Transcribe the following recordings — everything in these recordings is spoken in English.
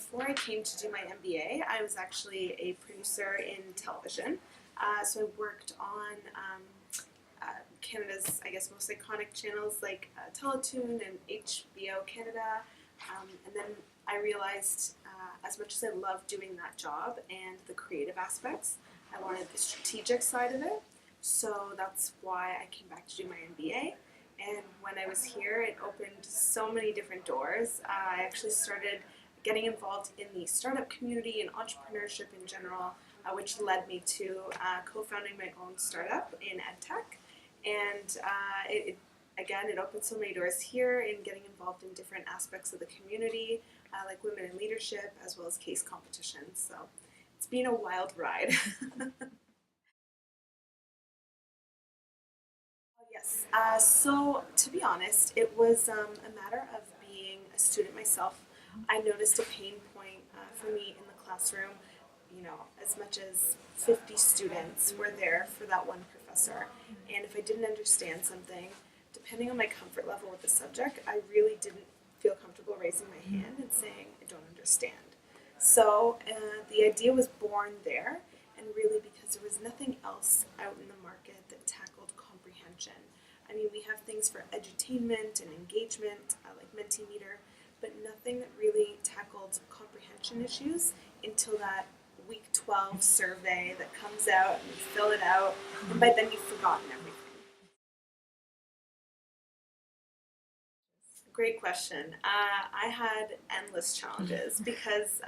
before I came to do my MBA, I was actually a producer in television. So I worked on Canada's, I guess, most iconic channels like Teletoon and HBO Canada. And then I realized, as much as I loved doing that job and the creative aspects, I wanted the strategic side of it. So that's why I came back to do my MBA. And when I was here, it opened so many different doors. I actually started getting involved in the startup community and entrepreneurship in general, which led me to co-founding my own startup in edtech. And it opened so many doors here in getting involved in different aspects of the community, like women in leadership, as well as case competitions. So it's been a wild ride. Yes. So to be honest, it was a matter of being a student myself. I noticed a pain point for me in the classroom. You know, as much as 50 students were there for that one professor, and if I didn't understand something, depending on my comfort level with the subject, I really didn't feel comfortable raising my hand and saying I don't understand. So the idea was born there, and really because there was nothing else out in the market that tackled comprehension. I mean, we have things for edutainment and engagement, like Mentimeter, but nothing that really tackled comprehension issues until that week 12 survey that comes out and you fill it out, and by then you've forgotten everything. Great question. I had endless challenges because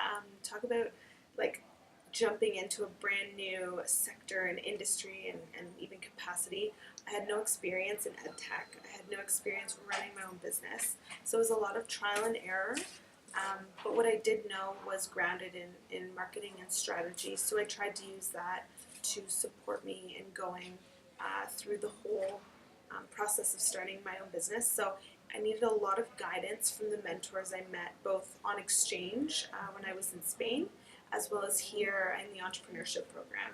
talk about like jumping into a brand new sector and industry and even capacity. I had no experience in ed tech. I had no experience running my own business. So it was a lot of trial and error. But what I did know was grounded in marketing and strategy. So I tried to use that to support me in going through the whole process of starting my own business. So I needed a lot of guidance from the mentors I met, both on exchange when I was in Spain, as well as here in the entrepreneurship program.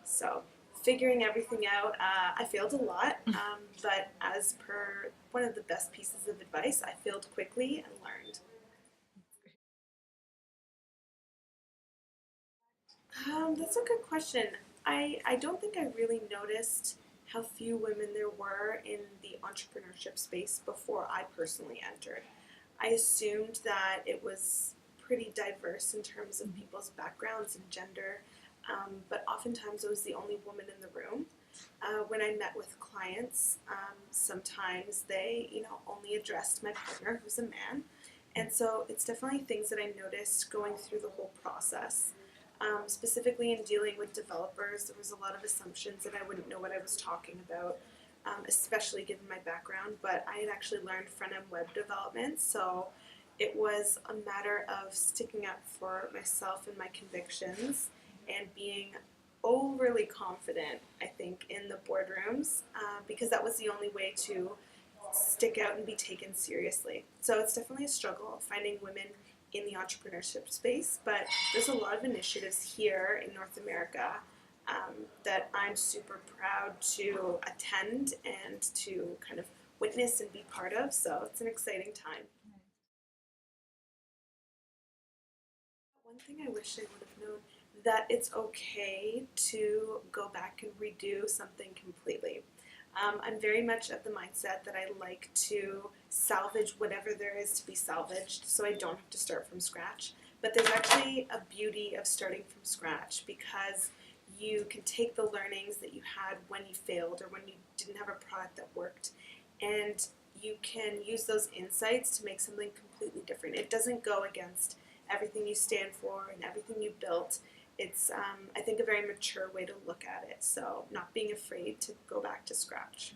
So figuring everything out, I failed a lot, but as per one of the best pieces of advice, I failed quickly and learned. That's a good question. I don't think I really noticed how few women there were in the entrepreneurship space before I personally entered. I assumed that it was pretty diverse in terms of people's backgrounds and gender, but oftentimes I was the only woman in the room. When I met with clients, sometimes they, only addressed my partner, who's a man, and so it's definitely things that I noticed going through the whole process. Specifically in dealing with developers, there was a lot of assumptions that I wouldn't know what I was talking about, especially given my background, but I had actually learned front-end web development, so it was a matter of sticking up for myself and my convictions and being overly confident, I think, in the boardrooms, because that was the only way to stick out and be taken seriously. So it's definitely a struggle finding women in the entrepreneurship space, but there's a lot of initiatives here in North America that I'm super proud to attend and to kind of witness and be part of, so it's an exciting time. One thing I wish I would have known, that it's okay to go back and redo something completely. I'm very much of the mindset that I like to salvage whatever there is to be salvaged so I don't have to start from scratch. But there's actually a beauty of starting from scratch because you can take the learnings that you had when you failed or when you didn't have a product that worked, and you can use those insights to make something completely different. It doesn't go against everything you stand for and everything you built. It's, I think, a very mature way to look at it. So not being afraid to go back to scratch.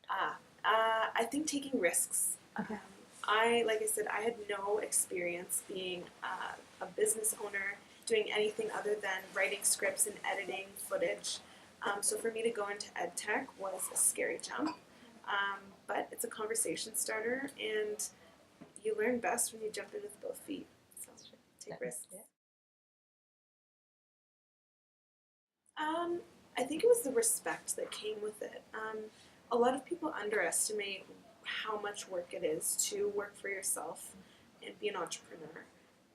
Ah, I think taking risks. Like I said, I had no experience being a business owner, doing anything other than writing scripts and editing footage. So for me to go into ed tech was a scary jump. But it's a conversation starter, and you learn best when you jump in with both feet. So take risks. I think it was the respect that came with it. A lot of people underestimate how much work it is to work for yourself and be an entrepreneur.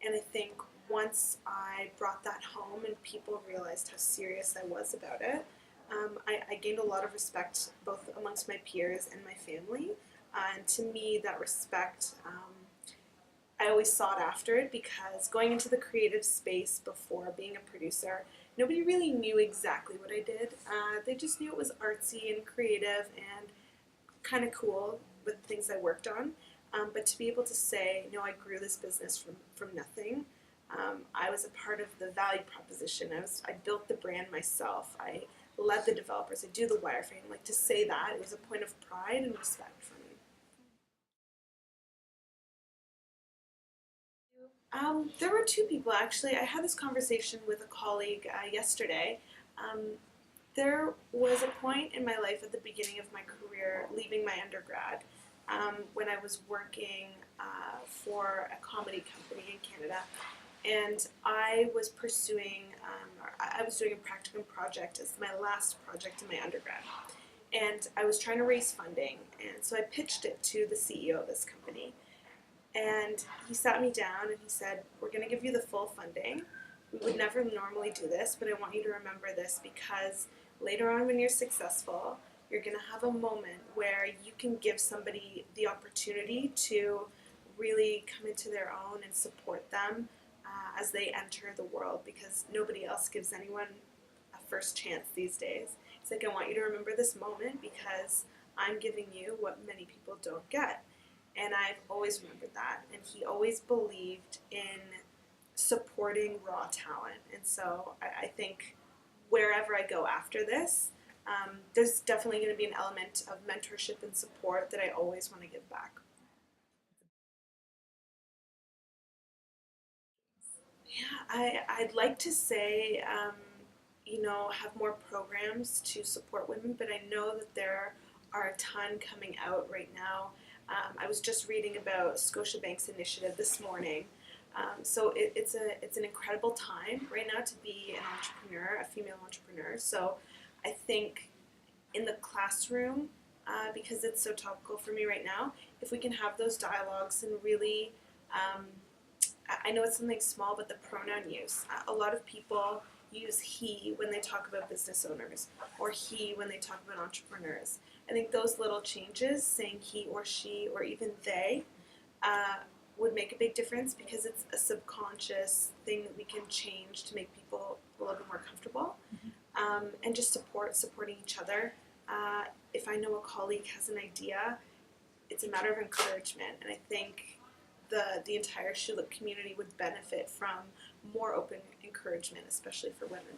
And I think once I brought that home and people realized how serious I was about it, I gained a lot of respect both amongst my peers and my family. And to me, that respect, I always sought after it because going into the creative space before being a producer, nobody really knew exactly what I did. They just knew it was artsy and creative and kind of cool with things I worked on. But to be able to say, no, I grew this business from nothing. I was a part of the value proposition. I built the brand myself. I led the developers. I do the wireframe. Like to say that, it was a point of pride and respect for me. There were two people actually. I had this conversation with a colleague yesterday. Um, there was a point in my life at the beginning of my career, leaving my undergrad, when I was working for a comedy company in Canada, and I was pursuing, or I was doing a practicum project as my last project in my undergrad, and I was trying to raise funding, and so I pitched it to the CEO of this company, and he sat me down and he said, "We're going to give you the full funding. We would never normally do this, but I want you to remember this because later on when you're successful, you're going to have a moment where you can give somebody the opportunity to really come into their own and support them as they enter the world because nobody else gives anyone a first chance these days." It's like, I want you to remember this moment because I'm giving you what many people don't get. And I've always remembered that. And he always believed in supporting raw talent. And so I think wherever I go after this, there's definitely going to be an element of mentorship and support that I always want to give back. Yeah, I'd like to say, have more programs to support women, but I know that there are a ton coming out right now. I was just reading about Scotiabank's initiative this morning. So it's an incredible time right now to be an entrepreneur, a female entrepreneur. So I think in the classroom, because it's so topical for me right now, if we can have those dialogues and really I know it's something small, but the pronoun use. A lot of people use he when they talk about business owners, or he when they talk about entrepreneurs. I think those little changes, saying he or she or even they, uh, would make a big difference because it's a subconscious thing that we can change to make people a little bit more comfortable. And just supporting each other. If I know a colleague has an idea, it's a matter of encouragement, and I think the entire Schulich community would benefit from more open encouragement, especially for women.